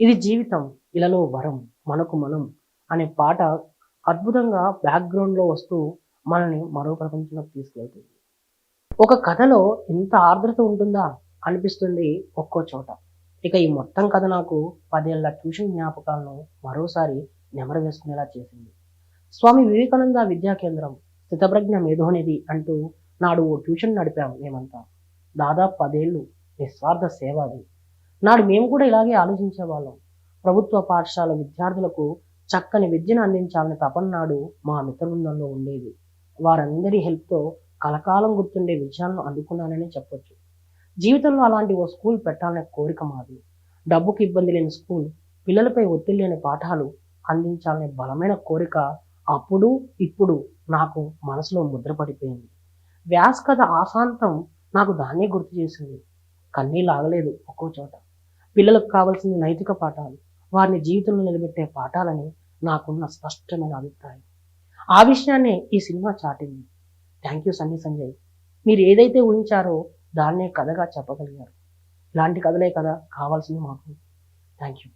ఇది జీవితం ఇలలో వరం మనకు మనం అనే పాట అద్భుతంగా బ్యాక్గ్రౌండ్లో వస్తూ మనల్ని మరో ప్రపంచంలోకి తీసుకెళ్తుంది. ఒక కథలో ఇంత ఆర్ద్రత ఉంటుందా అనిపిస్తుంది ఒక్కో చోట. ఇక ఈ మొత్తం కథ నాకు 10 ఏళ్ల ట్యూషన్ జ్ఞాపకాలను మరోసారి నెమరు వేసుకునేలా చేసింది. స్వామి వివేకానంద విద్యా కేంద్రం, స్థితప్రజ్ఞ మేధోనిధి అంటూ నాడు ఓ ట్యూషన్ నడిపాం మేమంతా. దాదాపు 10 ఏళ్ళు నిస్వార్థ సేవ అది. నాడు మేము కూడా ఇలాగే ఆలోచించేవాళ్ళం. ప్రభుత్వ పాఠశాల విద్యార్థులకు చక్కని విద్యను అందించాలనే తపన నాడు మా మిత్ర బృందంలో ఉండేది. వారందరి హెల్ప్‌తో కలకాలం గుర్తుండే విజయాలను అందుకున్నాననే చెప్పొచ్చు. జీవితంలో అలాంటి ఓ స్కూల్ పెట్టాలనే కోరిక మాది. డబ్బుకి ఇబ్బంది లేని స్కూల్, పిల్లలపై ఒత్తిడి లేని పాఠాలు అందించాలనే బలమైన కోరిక అప్పుడు, ఇప్పుడు నాకు మనసులో ముద్రపడిపోయింది. వ్యాస్ కథ ఆసాంతం నాకు దాన్నే గుర్తు చేసింది. కన్నీళ్ళు ఆగలేదు ఒక్కో చోట. పిల్లలకు కావాల్సింది నైతిక పాఠాలు, వారిని జీవితంలో నిలబెట్టే పాఠాలని నాకున్న స్పష్టమైన అభిప్రాయం. ఆ విషయాన్నే ఈ సినిమా చాటింది. Thank you Sunny Sanjay. మీరు ఏదైతే ఊహించారో దాన్నే కథగా చెప్పగలిగారు. ఇలాంటి కథలే కదా కావాల్సింది మాకు. Thank you.